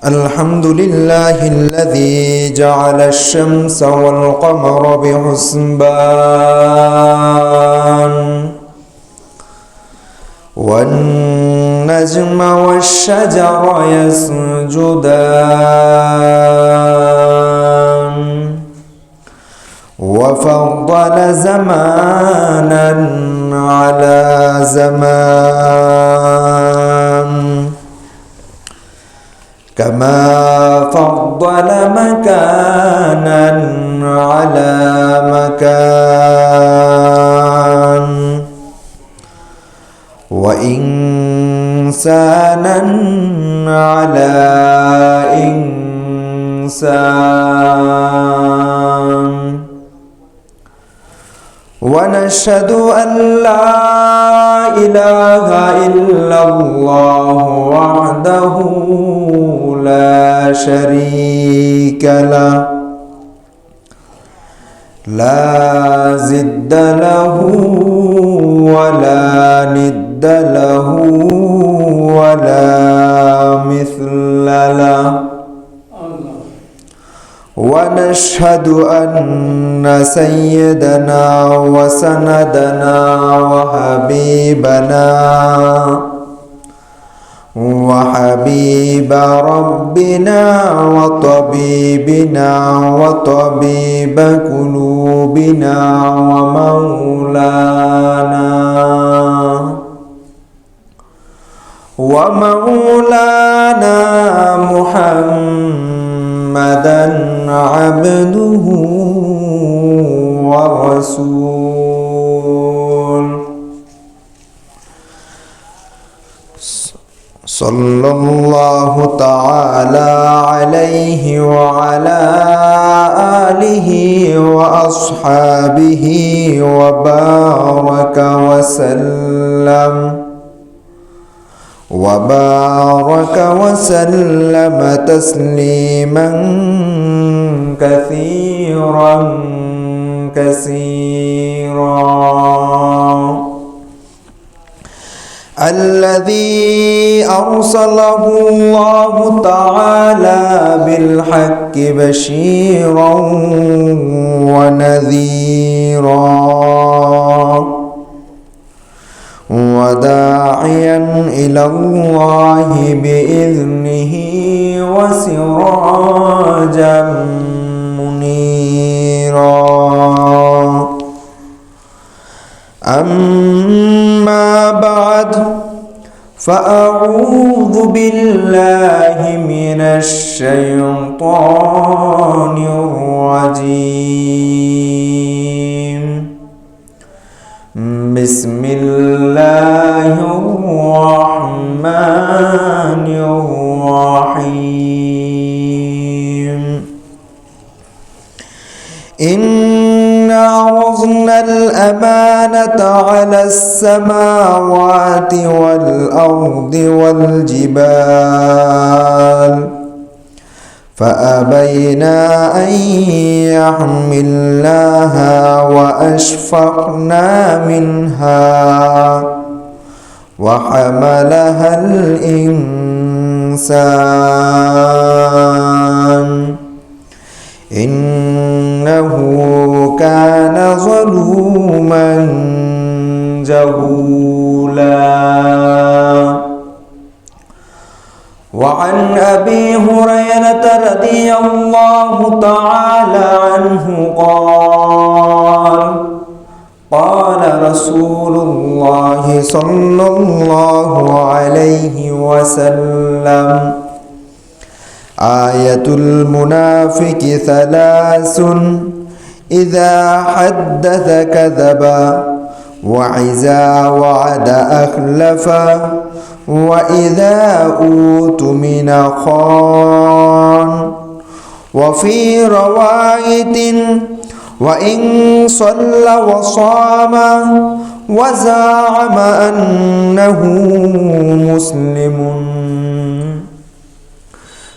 الحمد لله الذي جعل الشمس والقمر بحسبان والنجم والشجر يسجدان وفضل زمانا على زمان كما فضل مكانا على مكان وإنسانا على إنسان ونشهد أن لا إله إلا الله وحده لا شريك له لا ضد له ولا ند له ولا مثل له ونشهد أن سيدنا وسندنا وحبيب ربنا وطبيبنا وطبيب قلوبنا ومولانا محمدا عبده ورسوله صلى الله تعالى عليه وعلى آله وأصحابه وبارك وسلم تسليما كثيرا الذي أرسله الله تعالى بالحق بشيرا ونذيرا وداعيا إلى الله بإذنه وسراجا منيرا أما بعد فأعوذ بالله من الشيطان الرجيم بسم الله الرحمن الرحيم إنا عرضنا الأمانة على السماوات والأرض والجبال فأبينا أن يحملناها وأشفقنا منها وحملها الإنسان إنه كان ظلوما جهولا وعن أبي هريرة رضي الله تعالى عنه قال رسول الله صلى الله عليه وسلم آية المنافق ثلاث إذا حدث كذب وإذا وعد أخلف وإذا أؤتمن خان وفي رواية وإن صلى وصام وزعم أنه مسلم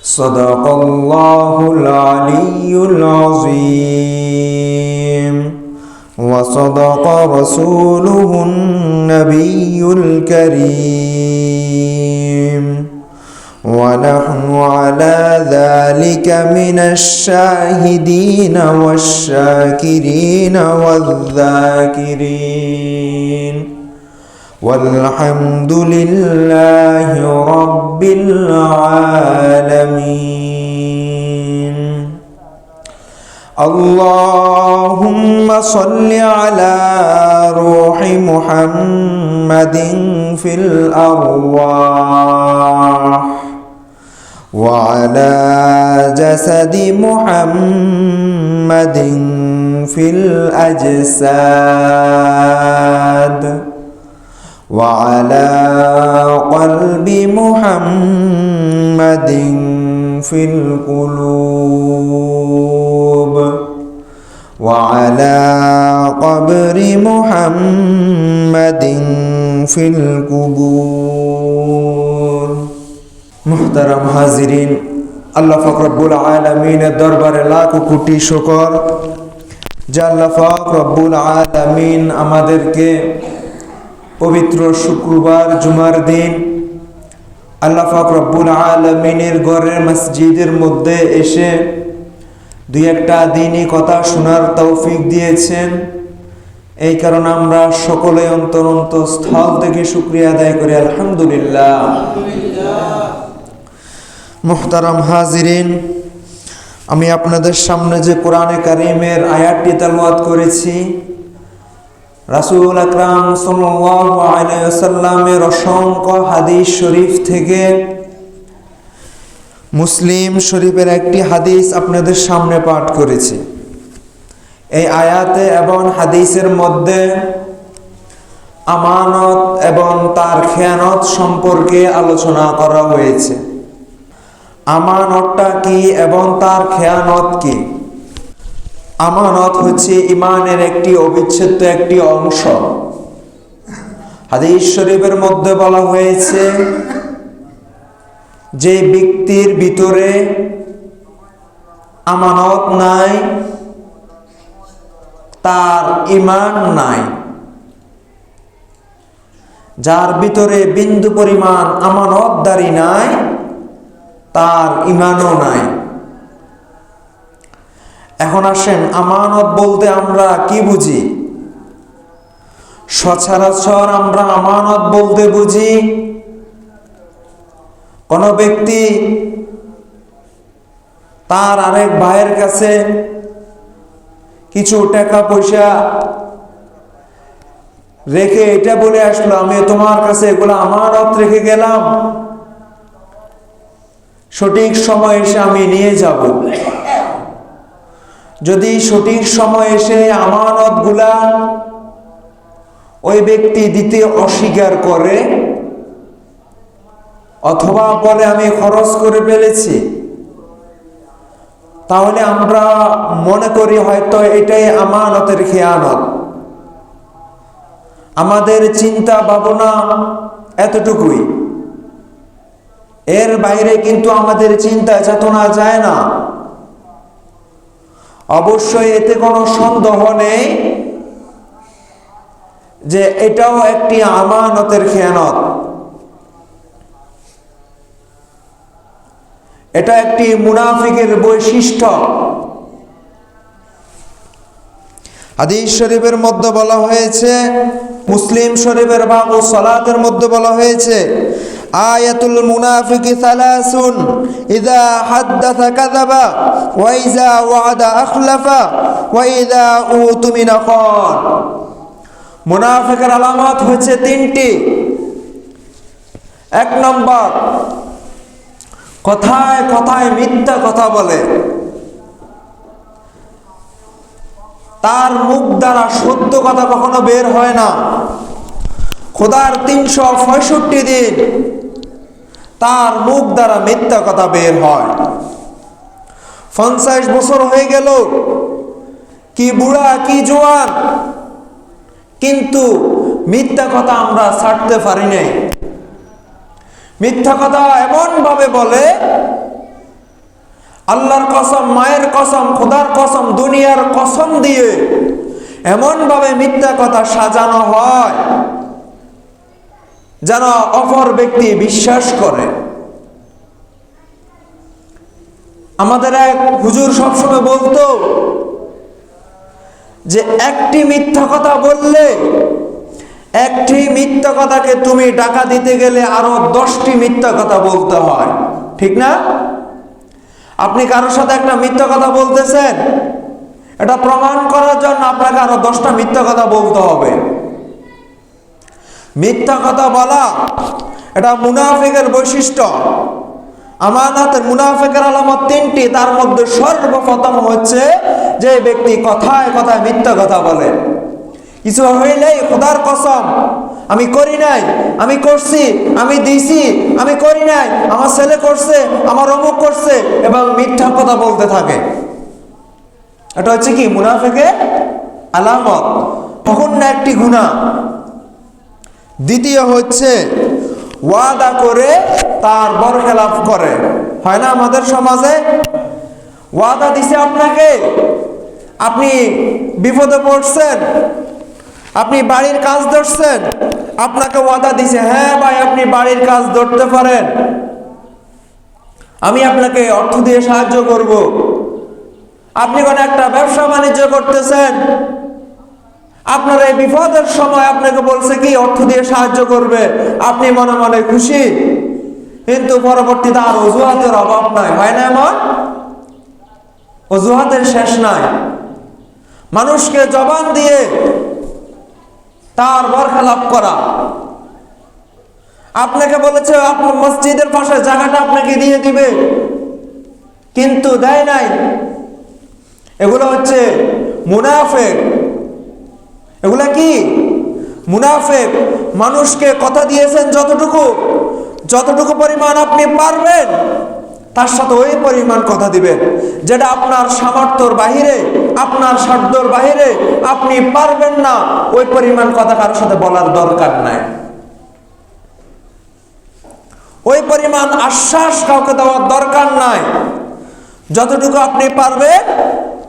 صدق الله العلي العظيم وصدق رسوله النبي الكريم ونحن على ذلك من الشاهدين والشاكرين والذاكرين والحمد لله رب العالمين. اللهم صل على روح محمد في الأرواح وعلى جسد محمد في الأجساد وعلى قلب محمد في القلوب وعلى قبر محمد في القبور. মুহতারাম হাজিরিন, আল্লাহ পাক রব্বুল আলামিনের দরবারে লাখো কোটি শুকর যে আল্লাহ পাক রব্বুল আলামিন আমাদেরকে পবিত্র শুক্রবার জুমার দিন আল্লাহ পাক রব্বুল আলামিনের ঘরের মসজিদের মধ্যে এসে দুই একটা দিনই কথা শোনার তৌফিক দিয়েছেন। এই কারণে আমরা সকলে অন্তরস্থল থেকে শুকরিয়া আদায় করি আলহামদুলিল্লাহ। মুহতারাম হাজিরিন, আমি আপনাদের সামনে যে কোরআনে কারীমের আয়াতটি তেলাওয়াত করেছি, রাসূল আকরাম সাল্লাল্লাহু আলাইহি ওয়াসাল্লামের অসংখ্য হাদিস শরীফ থেকে মুসলিম শরীফের একটি হাদিস আপনাদের সামনে পাঠ করেছি। এই আয়াতে এবং হাদিসের মধ্যে আমানত এবং তার খেয়ানত সম্পর্কে আলোচনা করা হয়েছে। আমানতটা কি এবং তার খেয়ানত কি? আমানত হচ্ছে ঈমানের একটি অবিচ্ছেদ্য একটি অংশ। হাদিস শরীফের মধ্যে বলা হয়েছে যে ব্যক্তির ভিতরে আমানত নাই, তার ঈমান নাই। যার ভিতরে বিন্দু পরিমাণ আমানতদারি নাই, তার ঈমানও নাই। এখন আসেন, আমানত বলতে আমরা কি বুঝি? সচরাচর আমরা আমানত বলতে বুঝি কোন ব্যক্তি তার আরেক ভাইয়ের কাছে কিছু টাকা পয়সা রেখে এটা বলে আসলো, আমি তোমার কাছে এগুলো আমানত রেখে গেলাম, সঠিক সময় এসে আমি নিয়ে যাব। যদি সঠিক সময় এসে আমানতগুলা ওই ব্যক্তি দিতে অস্বীকার করে অথবা বলে আমি খরচ করে ফেলেছি, তাহলে আমরা মনে করি হয়তো এটাই আমানতের খেয়ানত। আমাদের চিন্তা ভাবনা এতটুকুই, এর বাইরে কিন্তু আমাদের চিন্তা চেতনা যায় না। অবশ্যই এতে কোনো সন্দেহ নেই যে এটাও একটি আমানতের খেয়ানত, এটা একটি মুনাফিকের বৈশিষ্ট্য। হাদিস শরীফের মধ্যে বলা হয়েছে, মুসলিম শরীফের বাবু সালাতের মধ্যে বলা হয়েছে, আয়াতুল মুনাফিকি সালাসুন, ইযা হাদাসা কাযাবা ওয়া ইযা ওয়া'আদা আখলাফা ওয়া ইযা উতুমিনা খান। মুনাফিকের আলামত হচ্ছে তিনটি। এক নম্বর, কথায় কথায় মিথ্যা কথা বলে, তার মুখ দ্বারা সত্য কথা কখনো বের হয় না। খোদার 365 দিন তার মুখ দ্বারা মিথ্যা কথা বের হয়। 50 বছর হয়ে গেল, কি বুড়া কি জোয়ান, কিন্তু মিথ্যা কথা আমরা ছাড়তে পারি নাই। মিথ্যা কথা এমন ভাবে বলে, আল্লাহর কসম, মায়ের কসম, খোদার কসম, দুনিয়ার কসম দিয়ে এমনভাবে মিথ্যা কথা সাজানো হয় যেন অপর ব্যক্তি বিশ্বাস করে। আমাদের এক হুজুর সবসময় বলতো যে একটি মিথ্যা কথা বললে, একটি মিথ্যা কথাকে তুমি টাকা দিতে গেলে আরো 10টি মিথ্যা কথা বলতে হয়, ঠিক না? আপনি কারোর সাথে একটা মিথ্যা কথা বলতেছেন, এটা প্রমাণ করার জন্য আপনাকে আরো 10টা মিথ্যা কথা বলতে হবে। মিথ্যা কথা বলা এটা মুনাফিকের বৈশিষ্ট্য। আমানতের মুনাফিকের আলামত 3টি, তার মধ্যে সর্বপ্রথম হচ্ছে যে ব্যক্তি কথায় কথায় মিথ্যা কথা বলে। কিছু হইলেই খোদার কসম, আমি করি নাই, আমি করছি, আমি দিছি, আমি করি নাই, আমার ছেলে করছে, আমার অমুক করছে, এবং মিথ্যা কথা বলতে থাকে। এটা হচ্ছে কি মুনাফিকের আলামত, তখন না একটি গুনাহ। দ্বিতীয় হচ্ছে ওয়াদা করে তার বরখেলাপ করে। হয় না আমাদের সমাজে? ওয়াদা দিছে আপনাকে, আপনি বিপদে পড়ছেন, আপনি বাড়ির কাজ ধরছেন, আপনাকে ওয়াদা দিছে, হ্যাঁ ভাই আপনি বাড়ির কাজ ধরতে পারেন, আমি আপনাকে অর্থ দিয়ে সাহায্য করব। আপনি কোন একটা ব্যবসা বাণিজ্য করতেছেন, আপনার এই বিপদের সময় আপনাকে বলছে কি অর্থ দিয়ে সাহায্য করবে, আপনি মনে মনে খুশি, কিন্তু পরবর্তীতে আর অজুহাতের অভাব নাই। হয় না এমন? অজুহাতের শেষ নাই। মানুষকে জবান দিয়ে তার বরখেলাপ করা। আপনাকে বলেছে আপনার মসজিদের পাশে জায়গাটা আপনাকে দিয়ে দিবে, কিন্তু দেয় নাই। এগুলো হচ্ছে মুনাফিক। এগুলা কি? মুনাফিক। মানুষকে কথা দিয়েছেন যতটুকু পরিমাণ আপনি পারবেন তার সাথে ওই পরিমাণ কথা দিবেন, যেটা আপনার সামর্থ্যের বাহিরে, আপনার সাধ্যর বাহিরে আপনি পারবেন না, ওই পরিমাণ কথা কারোর সাথে বলার দরকার নাই। ওই পরিমাণ আশ্বাস কাউকে দেওয়ার দরকার নাই। যতটুকু আপনি পারবেন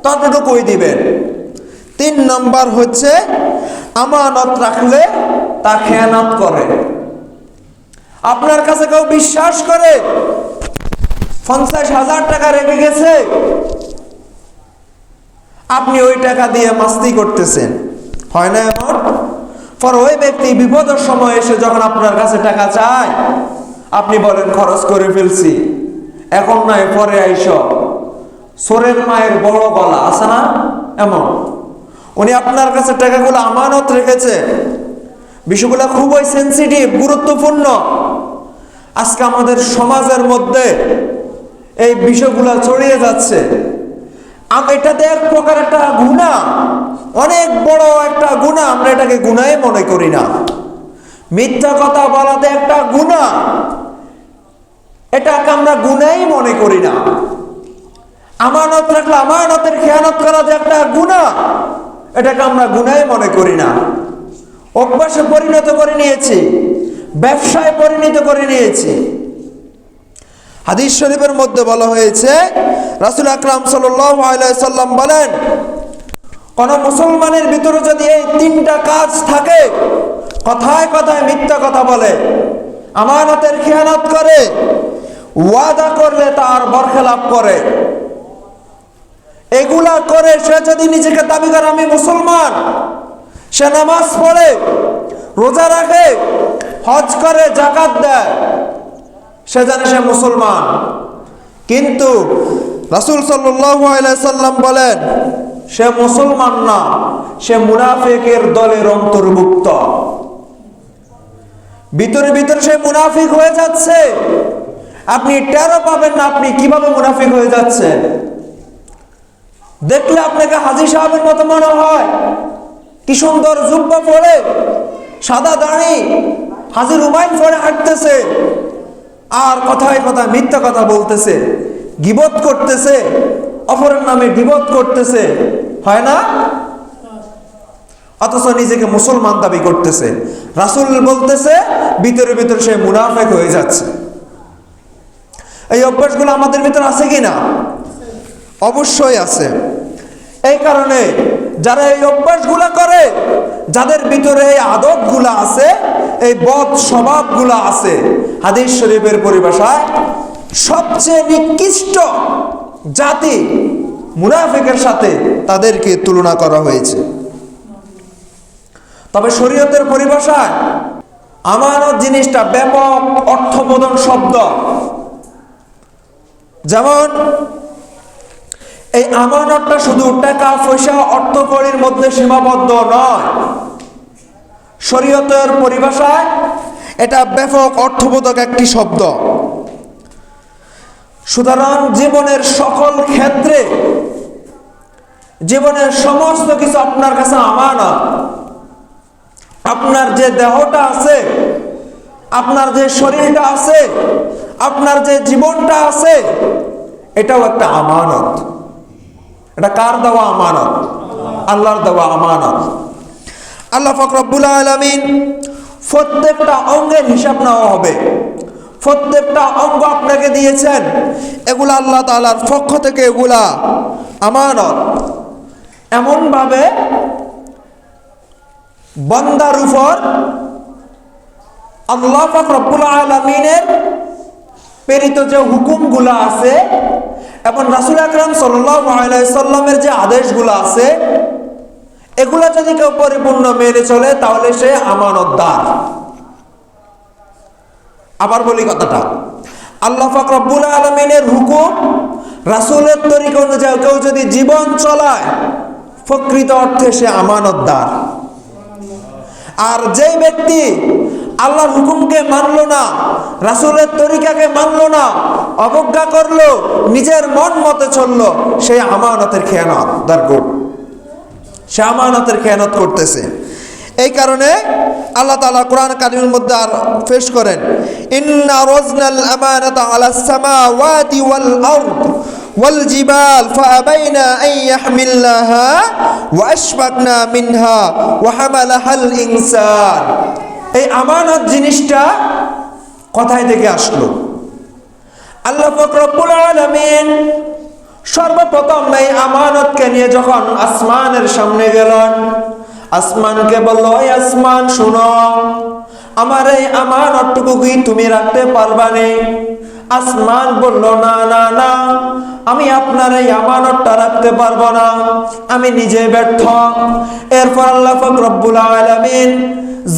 ততটুকুই দিবেন। 3 নম্বর হচ্ছে আমানত রাখলে তা খেয়ানত করে। আপনার কাছে কেউ বিশ্বাস করে 50,000 টাকা রেখে গেছে, আপনি ওই টাকা দিয়ে মাস্তি করতেছেন। হয় না এমন? পর ওই ব্যক্তি বিপদের সময় এসে যখন আপনার কাছে টাকা চায়, আপনি বলেন খরচ করে ফেলছি, এখন নয় পরে আইসো। সোরের মায়ের বড় গলা আছে না? এমন উনি আপনার কাছে টাকাগুলো আমানত রেখেছে। বিষয়গুলো খুবই সেনসিটিভ, গুরুত্বপূর্ণ। আজকে আমাদের সমাজের মধ্যে এই বিষয়গুলো ছড়িয়ে যাচ্ছে। এটাতে এক প্রকার একটা গুনাহ, অনেক বড় একটা গুনাহ। আমরা এটাকে গুনাহ মনে করি না। মিথ্যা কথা বলাতে একটা গুনাহ, এটাকে আমরা গুনাহই মনে করি না। আমানত রাখলে আমানতের খেয়ানত করা যে একটা গুনাহ, এটাকে আমরা গুনাহই মনে করি না। অভ্যাসে পরিণত করে নিয়েছি, ব্যবসায় পরিণত করে নিয়েছি। হাদিস শরীফের মধ্যে বলা হয়েছে, রাসূল আকরাম সাল্লাল্লাহু আলাইহি সাল্লাম বলেন, কোন মুসলমানের ভিতরে যদি এই 3টা কাজ থাকে, কথায় কথায় মিথ্যা কথা বলে, আমানতের খেয়ানত করে, ওয়াদা করলে তার বরখেলাপ করে, এগুলা করে সে যদি নিজেকে দাবি করে আমি মুসলমান, সে নামাজ পড়ে, রোজা রাখে, হজ করে, যাকাত দেয়, সে জানে সে মুসলমান, কিন্তু রাসূল সাল্লাল্লাহু আলাইহি সাল্লাম বলেন সে মুসলমান না, সে মুনাফিকের দলের অন্তর্ভুক্ত। ভিতরে ভিতরে সে মুনাফিক হয়ে যাচ্ছে, আপনি টেরও পাবেন না আপনি কিভাবে মুনাফিক হয়ে যাচ্ছে। দেখলে আপনাকে হাজী সাহেবের মতো মনে হয়, কি সুন্দর জুব্বা পরে, সাদা দাড়ি, হাজী রুমাইল পরে হাঁটতেছে, আর কথায় কথায় মিথ্যা কথা বলতেছে, গীবত করতেছে, অপরের নামে গীবত করতেছে। হয় না? অথচ নিজেকে মুসলমান দাবি করতেছে। রাসূল বলতেছে ভিতরে ভিতরে সে মুনাফিক হয়ে যাচ্ছে। এই অভ্যাসগুলো আমাদের ভিতরে আছে কিনা? অবশ্যই আছে। এই কারণে যারা এই অভ্যাসগুলা করে, যাদের ভিতরে এই আদতগুলা আছে, এই বদ স্বভাবগুলা আছে, হাদিস শরীফের পরিভাষায় সবচেয়ে নিকৃষ্ট জাতি মুনাফিকের সাথে তাদেরকে তুলনা করা হয়েছে। তবে শরীয়তের পরিভাষায় আমানত জিনিসটা ব্যাপক অর্থবোধন শব্দ। যেমন এই আমানতটা শুধু টাকা পয়সা অর্থকড়ির মধ্যে সীমাবদ্ধ নয়, শরীয়তের পরিভাষায় এটা ব্যাপক অর্থবোধক একটি শব্দ। সুতরাং জীবনের সকল ক্ষেত্রে, জীবনের সমস্ত কিছু আপনার কাছে আমানত। আপনার যে দেহটা আছে, আপনার যে শরীরটা আছে, আপনার যে জীবনটা আছে, এটাও একটা আমানত। এটা কার দেওয়া আমানত? আল্লাহর দেওয়া আমানত। আল্লাহ পাক রব্বুল আলামিন প্রত্যেকটা অঙ্গের হিসাব নেওয়া হবে। প্রত্যেকটা অঙ্গ আপনাকে দিয়েছেন, এগুলা আল্লাহ তাআলার পক্ষ থেকে এগুলা আমানত। এমন ভাবে বান্দার উপর আল্লাহ পাক রব্বুল আলামিনের প্রেরিত যে হুকুমগুলো আছে এবং রাসূল আকরাম সাল্লাল্লাহু আলাইহি সাল্লামের যে আদেশগুলো আছে, এগুলা যদি কেউ পরিপূর্ণ মেনে চলে তাহলে সে আমানতদার। আবার বলি কথাটা, আল্লাহ পাক রব্বুল আলামিনের হুকুম, রাসূলের তরিকা অনুযায়ী কেউ যদি জীবন চলায়, প্রকৃত অর্থে সে আমানতদার। আর যেই ব্যক্তি আল্লাহর হুকুমকে মানলো না, রাসূলের তরিকাকে মানলো না, অবজ্ঞা করলো, নিজের মন মতে চললো, সে আমানতের খেয়ানত দারগুড, সে আমানতের খেয়ানত করতেছে। এই কারণে আল্লাহ তাআলা কোরআন কারীমের মধ্যে আর পেশ করেন, ইন্না রাজনাল আমানাতা আলাস সামাওয়াতি ওয়াল আরদ ওয়াল জিবাল ফাআবাইনা আন ইয়াহমিলনাহা ওয়া আশফাকনা মিনহা ওয়া হামালাহাল ইনসান। এই আমানত জিনিসটা কোথায় থেকে আসলো? আল্লাহ পাক রব্বুল আলামিন সর্বপ্রথম এই আমানতকে নিয়ে যখন আসমানের সামনে গেলেন, আসমানকে বলল, এই আসমান শুনো, আমার এই আমানতটুকু কি তুমি রাখতে পারবা না? আসমান বলল, না না না, আমি আপনার এই আমানতটা রাখতে পারবো না, আমি নিজে ব্যর্থ। এরপর আল্লাহ পাক রব্বুল আলামিন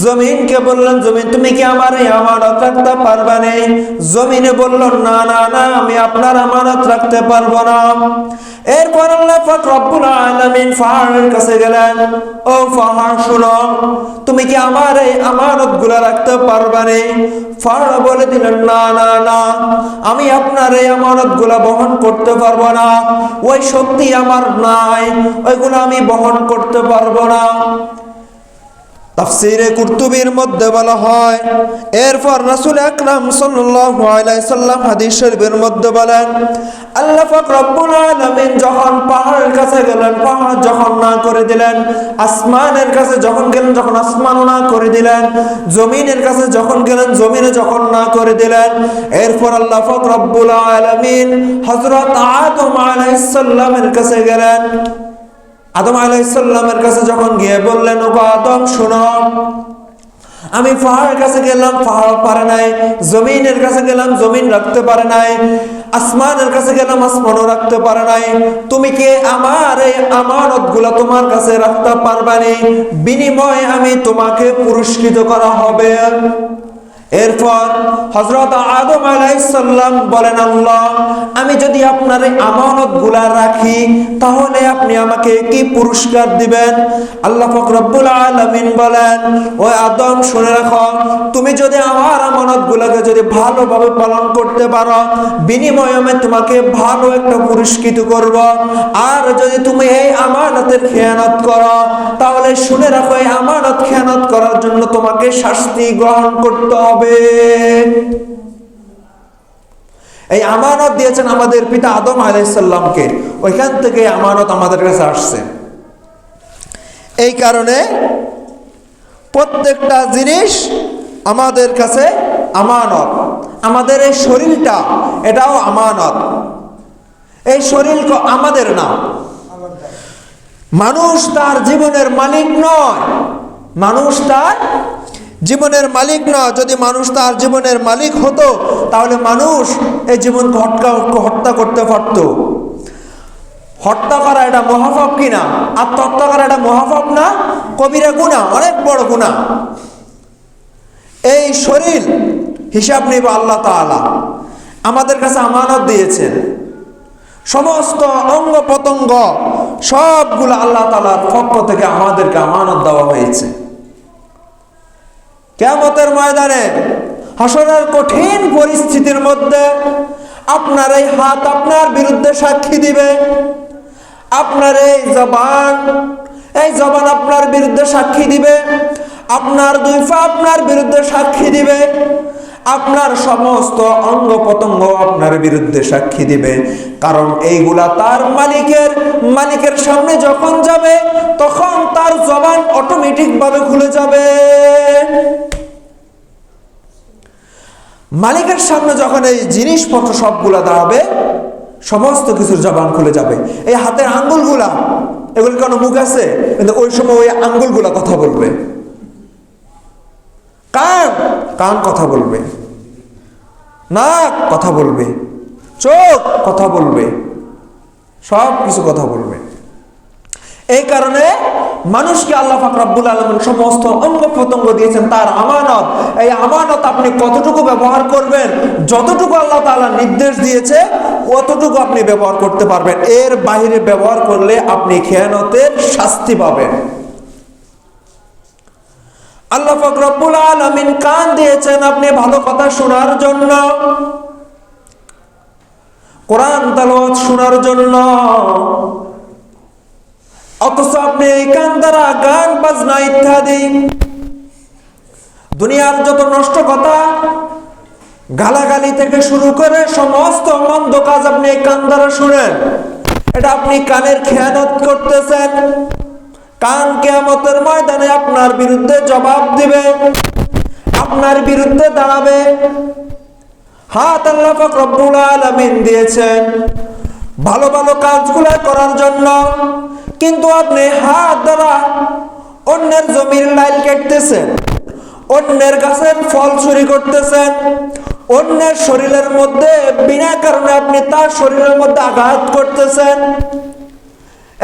জমিনকে বললেন, জমিন তুমি কি আমার এই আমানত রাখতে পারবা না? জমিনে বলল, না না না, আমি আপনার আমানত রাখতে পারবো না। এরপর আল্লাহ পাক রব্বুল আলামিন পাহাড়ের কাছে গেলেন, ও পাহাড় শুনো, তুমি কি আমার এই আমানতগুলো রাখতে পারবা না? পাহাড় বলে দিলেন, না না না, আমি আপনার এই আমানতগুলো বহন করতে পারবো না, ওই শক্তি আমার নাই, ওইগুলো আমি বহন করতে পারবো না। তাফসীরে কুরতুবীর মধ্যে বলা হয়, এরপর রাসূল আকরাম সাল্লাল্লাহু আলাইহি সাল্লাম হাদিস শরীফের মধ্যে বলেন, আল্লাহ পাক রব্বুল আলামিন যখন পাহাড়ের কাছে গেলেন, পাহাড় যখন না করে দিলেন, আসমানের কাছে যখন গেলেন, যখন আসমানও না করে দিলেন, জমিনের কাছে যখন গেলেন, জমিনে যখন না করে দিলেন, এরপর আল্লাহ পাক রব্বুল আলামিন হযরত আদম আলাইহিস সালামের কাছে গেলেন। আদম আলাইহিস সালামের কাছে যখন গিয়ে বললেন, ও আদম শোনো, আমি পাহাড়ের কাছে গেলাম, পাহাড় পারে নাই, জমিনের কাছে গেলাম, জমিন রাখতে পারে নাই, আসমানের কাছে গেলাম, আসমানও রাখতে পারে নাই, তুমি কি আমার এই আমানতগুলো তোমার কাছে রাখতে পারবা না? বিনিময়ে আমি তোমাকে পুরস্কৃত করা হবে। এরপর হযরত আদম আলাইহিস সালাম বলেন, আল্লাহ, আমি যদি আপনার এই আমানতগুলা রাখি তাহলে আপনি আমাকে কি পুরস্কার দিবেন? আল্লাহ পাক রব্বুল আলামিন বলেন, ও আদম শুনে রাখো, তুমি যদি আমার আমানতগুলোকে যদি ভালোভাবে পালন করতে পারো, বিনিময়ে আমি তোমাকে ভালো একটা পুরস্কৃত করব। আর যদি তুমি এই আমানতের খেয়ানত করো তাহলে শুনে রাখো, এই আমানত খেয়ানত করার জন্য তোমাকে শাস্তি গ্রহণ করতে হবে। এই আমানত দিয়েছেন আমাদের পিতা আদম আলাইহিস সালামকে, ওইখান থেকে আমানত আমাদের কাছে আসছে। এই কারণে প্রত্যেকটা জিনিস আমাদের কাছে আমানত। আমাদের এই শরীরটা, এটাও আমানত। এই শরীর আমাদের না, মানুষ তার জীবনের মালিক নয়, মানুষ তার জীবনের মালিক নয়। যদি মানুষ তার জীবনের মালিক হতো তাহলে মানুষ এই জীবনকে হত্যা করতে পারত। হত্যা করা এটা মহাপাপ কিনা? আত্মহত্যা করা এটা মহাপাপ না? কবিরা গুনাহ, অনেক বড় গুনাহ। এই শরীর হিসাব নেবে আল্লাহ তাআলা, আমাদের কাছে আমানত দিয়েছেন। সমস্ত অঙ্গ প্রত্যঙ্গ সবগুলো আল্লাহ তাআলার পক্ষ থেকে আমাদেরকে আমানত দেওয়া হয়েছে। কিয়ামতের ময়দানে হাসরের কঠিন পরিস্থিতির মধ্যে আপনার এই হাত আপনার বিরুদ্ধে সাক্ষী দিবে, আপনার এই জবান আপনার বিরুদ্ধে সাক্ষী দিবে, আপনার দুই পা আপনার বিরুদ্ধে সাক্ষী দিবে, আপনার সমস্ত অঙ্গ প্রত্যঙ্গ আপনার বিরুদ্ধে সাক্ষী দিবে। কারণ এইগুলা তার মালিকের সামনে যখন যাবে তখন তার জবান অটোমেটিক ভাবে খুলে যাবে। মালিকের সামনে যখন এই জিনিসপত্র সবগুলা দাঁড়াবে, সমস্ত কিছুর জবান খুলে যাবে। এই হাতের আঙ্গুলগুলা, এগুলো কোনো মুখ আছে? কিন্তু ওই সময় ওই আঙ্গুলগুলা কথা বলবে। কান কথা বলবে, নাক কথা বলবে, চোখ কথা বলবে, সব কিছু কথা বলবে। এই কারণে মানুষকে আল্লাহ পাক রব্বুল আলামিন সমস্ত অঙ্গ প্রত্যঙ্গ দিয়েছেন তার আমানত। এই আমানত আপনি কতটুকু ব্যবহার করবেন, যতটুকু আল্লাহ তাআলা নির্দেশ দিয়েছে অতটুকু আপনি ব্যবহার করতে পারবেন। এর বাইরে ব্যবহার করলে আপনি খেয়ানতের শাস্তি পাবেন। আল্লাহ পাক রব্বুল আলামিন কান দিয়েছেন আপনি ভালো কথা শোনার জন্য, কোরআন তেলাওয়াত শোনার জন্য। অথচ আপনি এই কান দ্বারা গান বাজনা ইত্যাদি দুনিয়ার যত নষ্ট কথা, গালাগালি থেকে শুরু করে সমস্ত মন্দ কাজ আপনি এই কান দ্বারা শুনেন। এটা আপনি কানের খেয়ানত করতেছেন। কান কিয়ামতের ময়দানে আপনার বিরুদ্ধে জবাব দিবে, আপনার বিরুদ্ধে দাঁড়াবে। হাত আল্লাহ পাক রব্বুল আলামিন দিয়েছেন ভালো ভালো কাজগুলো করার জন্য, কিন্তু আপনি হাত দ্বারা অন্যের জমির লাইল কাটতেছেন, অন্যের গাছের ফল চুরি করতেছেন, অন্যের শরীরের মধ্যে বিনা কারণে আপনি তার শরীরের মধ্যে আঘাত করতেছেন।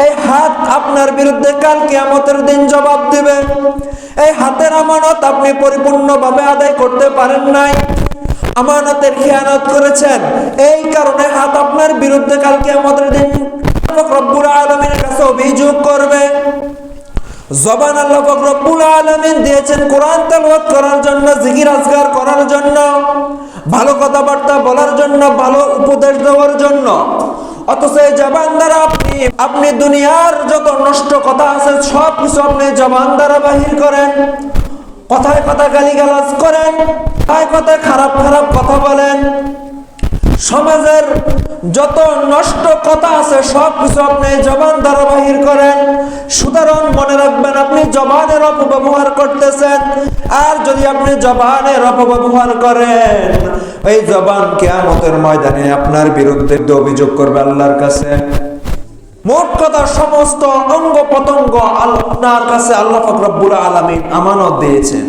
এই হাত আপনার বিরুদ্ধে কাল কিয়ামতের দিন জবাব দিবে। এই হাতের আমানত আপনি পরিপূর্ণভাবে আদায় করতে পারেন নাই, আমানতের খেয়ানত করেছেন। এই কারণে হাত আপনার বিরুদ্ধে কাল কিয়ামতের দিন রব্বুল আলামিনের কাছে অভিযোগ করবে। জবান আল্লাহ পাক রব্বুল আলামিন দিয়েছেন কোরআন তেলাওয়াত করার জন্য, জিকির আজকার করার জন্য, ভালো কথাবার্তা বলার জন্য, ভালো উপদেশ দেওয়ার জন্য। অথচ এই জবান দ্বারা আপনি দুনিয়ার যত নষ্ট কথা আছে সব কিছু আপনি জবান দ্বারা বাহির করেন। কথায় কথা গালিগালাজ করেন, কথায় কথায় খারাপ খারাপ কথা বলেন। সমাজের যত নষ্ট কথা আছে সব কিছু আপনি জবান দ্বারা বাহির করেন। সুতরাং মনে রাখবেন আপনি জবানের অপব্যবহার করতেছেন। আর যদি আপনি জবানের অপব্যবহার করেন, এই জবান কিয়ামতের ময়দানে আপনার বিরুদ্ধে অভিযোগ করবে আল্লাহর কাছে। মোট কথা সমস্ত অঙ্গ প্রত্যঙ্গ আপনার কাছে আল্লাহ পাক রব্বুল আলামিন আমানত দিয়েছেন।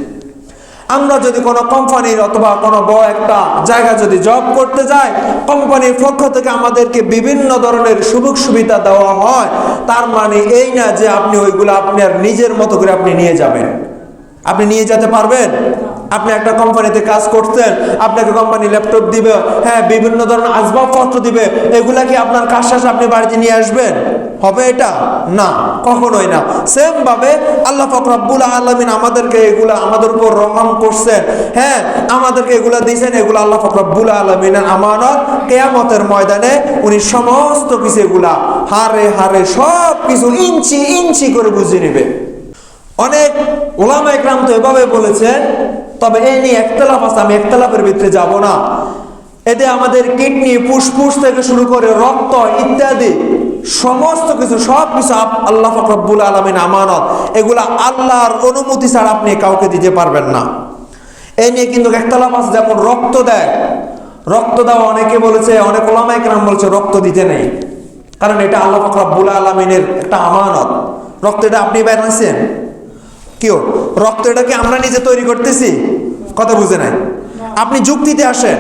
আমরা যদি কোনো কোম্পানির অথবা কোনো বড় একটা জায়গা যদি জব করতে যাই, কোম্পানির পক্ষ থেকে আমাদেরকে বিভিন্ন ধরনের সুযোগ সুবিধা দেওয়া হয়, তার মানে এই না যে আপনি ওইগুলো আপনার নিজের মতো করে আপনি নিয়ে যাবেন। আপনি নিয়ে যেতে পারবেন? আপনি একটা কোম্পানিতে কাজ করছেন, আপনাকে কোম্পানি ল্যাপটপ দিবে, হ্যাঁ বিভিন্ন ধরনের আসবাবপত্র দিবে, এগুলা কি আপনার কাজ শেষে আপনি বাড়িতে নিয়ে আসবেন? হবে এটা? না, কখনোই না। সেম ভাবে আল্লাহ পাক রব্বুল আলামিন আমাদেরকে এগুলা আমাদের উপর রহম করছেন, হ্যাঁ আমাদেরকে এগুলা দিয়েছেন, এগুলা আল্লাহ পাক রব্বুল আলামিনের আমানত। কিয়ামতের ময়দানে উনি সমস্ত কিছু এগুলা হারে হারে সব কিছু ইঞ্চি ইঞ্চি করে বুঝে নেবে। অনেক ওলামা ইকরাম তো এভাবে বলেছেন, তবে এই নিয়ে একতলাফ আছে, আমি একতলাফের ভিতরে যাব না। এতে আমাদের কিডনি, ফুসফুস থেকে শুরু করে রক্ত ইত্যাদি সমস্ত কিছু সব কিছু আল্লাহ পাক রব্বুল আলামিন আমানত। এগুলা আল্লাহর অনুমতি ছাড়া আপনি কাউকে দিতে পারবেন না। এই নিয়ে কিন্তু একতলাফ আছে। যেমন রক্ত দেয়, রক্ত দেওয়া অনেকে বলেছে, অনেক ওলামা ইকরাম বলেছে রক্ত দিতে নেই। কারণ এটা আল্লাহ পাক রব্বুল আলামিনের একটা আমানত। রক্ত এটা আপনি বানাইছেন, কেউ রক্ত এটাকে আমরা নিজে তৈরি করতেছি? কথা বুঝে নাই। আপনি যুক্তিতে আসেন,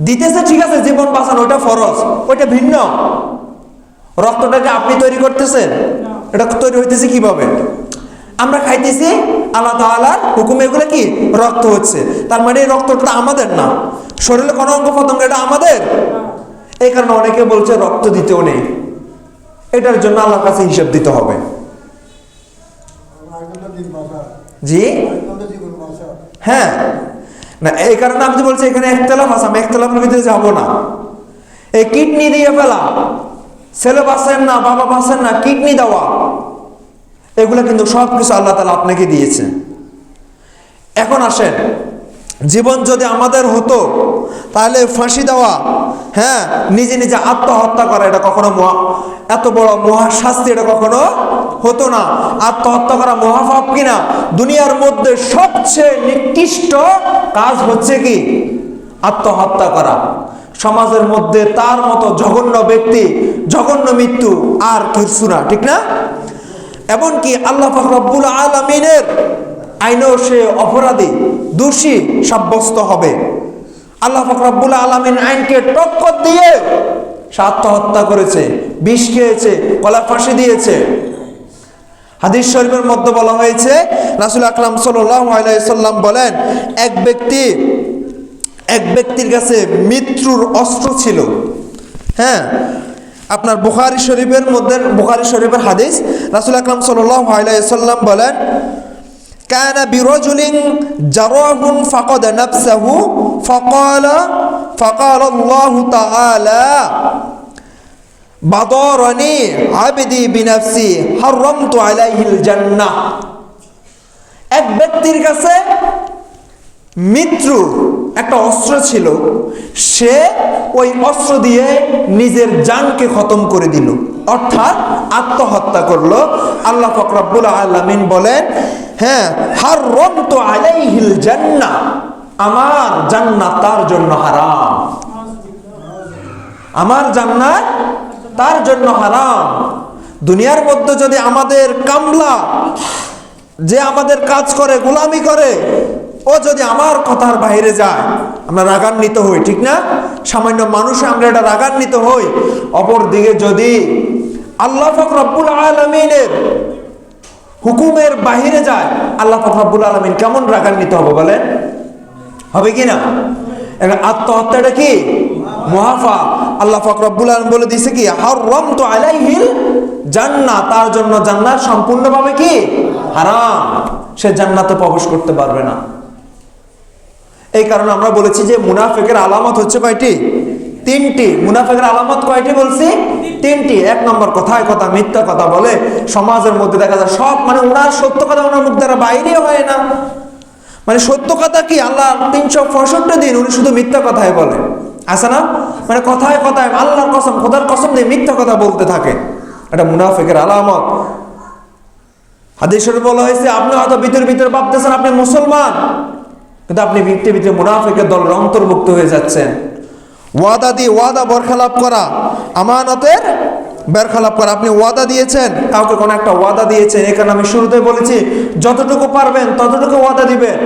দিতেছে ঠিক আছে, জীবন বাঁচানো ওটা ফরজ, ওইটা ভিন্ন। রক্তটাকে আপনি তৈরি করতেছেন? এটা তৈরি হইতেছে কিভাবে? আমরা খাইতেছি, আল্লাহ তাআলার হুকুমে এগুলো কি রক্ত হচ্ছে। তার মানে এই রক্তটা আমাদের না, শরীরে কোনো অঙ্গ প্রত্যঙ্গ এটা আমাদের। এই কারণে অনেকে বলছে রক্ত দিতেও নেই, এটার জন্য আল্লাহর কাছে হিসাব দিতে হবে। জি হ্যাঁ, না এই কারণে আমি বলছি এখানে একতলাফ আছে, আমি একতলাফের ভিতরে যাবো না। এই কিডনি দিয়ে ফেলা, ছেলে বাঁচেন না, বাবা বাঁচেন না, কিডনি দেওয়া, এগুলো কিন্তু সবকিছু আল্লাহ তাআলা আপনাকে দিয়েছেন। এখন আসেন, জীবন যদি আমাদের হতো তাহলে ফাঁসি দেওয়া, হ্যাঁ, নিজে নিজে আত্মহত্যা করা, এটা কখনো এত বড় মহাশাস্তি এটা কখনো হতো না। আত্মহত্যা করা মহাপাপ কিনা? দুনিয়ার মধ্যে সবচেয়ে নিকৃষ্ট কাজ হচ্ছে কি? আত্মহত্যা করা। সমাজের মধ্যে তার মতো জঘন্য ব্যক্তি, জঘন্য মৃত্যু আর কিছু না, ঠিক না? এমনকি আল্লাহ পাক রব্বুল আলামিনের আইনেও সে অপরাধী, দোষী সাব্যস্ত হবে। আল্লাহ পাক রব্বুল আলামিন আইনকে টক্কর দিয়ে সে আত্মহত্যা করেছে, বিষ খেয়েছে, গলা ফাঁসি দিয়েছে। হাদিস শরীফের মধ্যে বলা হয়েছে, রাসূল আকরাম সাল্লাল্লাহু আলাইহি সাল্লাম বলেন, এক ব্যক্তির কাছে মৃত্যুর অস্ত্র ছিল। হ্যাঁ, আপনার বুখারী শরীফের হাদিস, রাসূল আকরাম সাল্লাল্লাহু আলাইহি সাল্লাম বলেন, কানা বিরাজুলিন জারাহুন ফাকাদ নাফসাহু ফাকালা আল্লাহু তাআলা বাদারানি আবদি বিনাফসি হারামতু আলাইহিল জান্নাহ। এক ব্যক্তির কাছে মৃত্যুর একটা অস্ত্র ছিল, সে ওই অস্ত্র দিয়ে নিজের জানকে খতম করে দিল, অর্থাৎ আত্মহত্যা করলো। আল্লাহ পাক রব্বুল আলামিন বলেন, হ্যাঁ, হারামতু আলাইহিল জান্নাহ, আমার জান্নাত তার জন্য হারাম, আমার জান্নাত তার জন্য হারাম। দুনিয়ার মধ্যে যদি আমাদের কামলা, যে আমাদের কাজ করে, গোলামি করে, ও যদি আমার কথার বাইরে যায়, আমরা রাগান্বিত হই, ঠিক না? সামান্য মানুষে আমরা এটা রাগান্বিত হই। অপর দিকে যদি আল্লাহ পাক রব্বুল আলামিনের হুকুমের বাহিরে যায়, আল্লাহ পাক রব্বুল আলামিন কেমন রাগান্বিত হবে বলেন? হবে কি না? আত্মহত্যাটা কি মহাপাপ। আল্লাহ পাক রব্বুল আলামিন বলে দিয়েছে কি, হারামতু আলাইহিল জান্নাহ, তার জন্য জান্নাত সম্পূর্ণভাবে কি হারাম, সে জান্নাতে প্রবেশ করতে পারবে না। এই কারণে আমরা বলেছি যে মুনাফিকের আলামত হচ্ছে কয়টি? তিনটি। মুনাফিকের আলামত কয়টি বলছি? তিনটি। এক নম্বর, কথায় কথা মিথ্যা কথা বলে। সমাজের মধ্যে দেখা যায় সব, মানে ওনার সত্য কথা ওনার মুখ দ্বারা বাইরে হয় না। মানে সত্য কথা কি, আল্লাহ 365 দিন উনি শুধু মিথ্যা কথাই বলে, আছে না? মানে কথায় কথায় আল্লাহর কসম, খোদার কসম দিয়ে মিথ্যা কথা বলতে থাকে, এটা মুনাফিকের আলামত। হাদিসে বলা হয়েছে, আপনি হয়তো ভিতরে ভাবতেছেন আপনি মুসলমান, কিন্তু আপনি ভিতরে মুনাফিকের দলের অন্তর্ভুক্ত হয়ে যাচ্ছেন। ওয়াদা দিয়ে ওয়াদা বরখেলাপ করা, আমানতের বেরখেলাপ করা। আপনি ওয়াদা দিয়েছেন, কাউকে কোনো একটা ওয়াদা দিয়েছেন, এখানে আমি শুরুতে বলেছি যতটুকু পারবেন ততটুকু ওয়াদা দিবেন।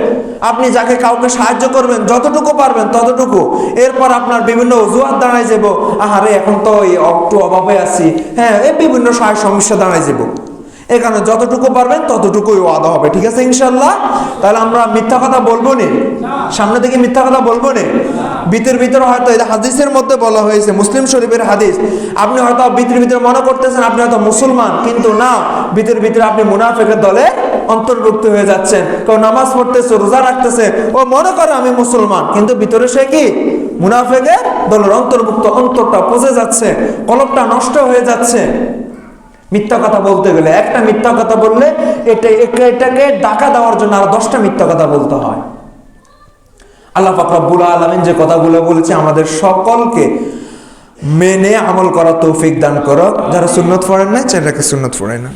আপনি যাকে কাউকে সাহায্য করবেন যতটুকু পারবেন ততটুকু। এরপর আপনার বিভিন্ন অজুহাত দাঁড়ায় যাব, আহারে এখন তো একটু অভাবে আছি, হ্যাঁ, এই বিভিন্ন সমস্যা দাঁড়ায় যাব। এখানে যতটুকু পারবেন ততটুকুই ওয়াদা হবে, ঠিক আছে ইনশাল্লাহ? তাহলে আমরা মিথ্যা কথা বলবো না, সামনে থেকে মিথ্যা কথা বলবো না। ভিতরে হয়তো এটা হাদিসের মধ্যে বলা হয়েছে, মুসলিম শরীফের হাদিস, আপনি হয়তো ভিতরে মনে করতেছেন আপনি হয়তো মুসলমান, কিন্তু না, ভিতরে আপনি মুনাফিকের দলে অন্তর্ভুক্ত হয়ে যাচ্ছেন। কেউ নামাজ পড়তেছে, রোজা রাখতেছে, ও মনে করে আমি মুসলমান, কিন্তু ভিতরে সে কি মুনাফিকের দলের অন্তর্ভুক্ত। অন্তরটা পচে যাচ্ছে, কলবটা নষ্ট হয়ে যাচ্ছে। মিথ্যা কথা বলতে গেলে, একটা মিথ্যা কথা বললে এটাকে ডাকা দেওয়ার জন্য আর 10টা মিথ্যা কথা বলতে হয়। আল্লাহ পাক রব্বুল আলামিন যে কথাগুলো বলেছে আমাদের সকলকে মেনে আমল করার তৌফিক দান করো। যারা সুন্নত পড়েন না, সেটাকে সুন্নত পড়ে না।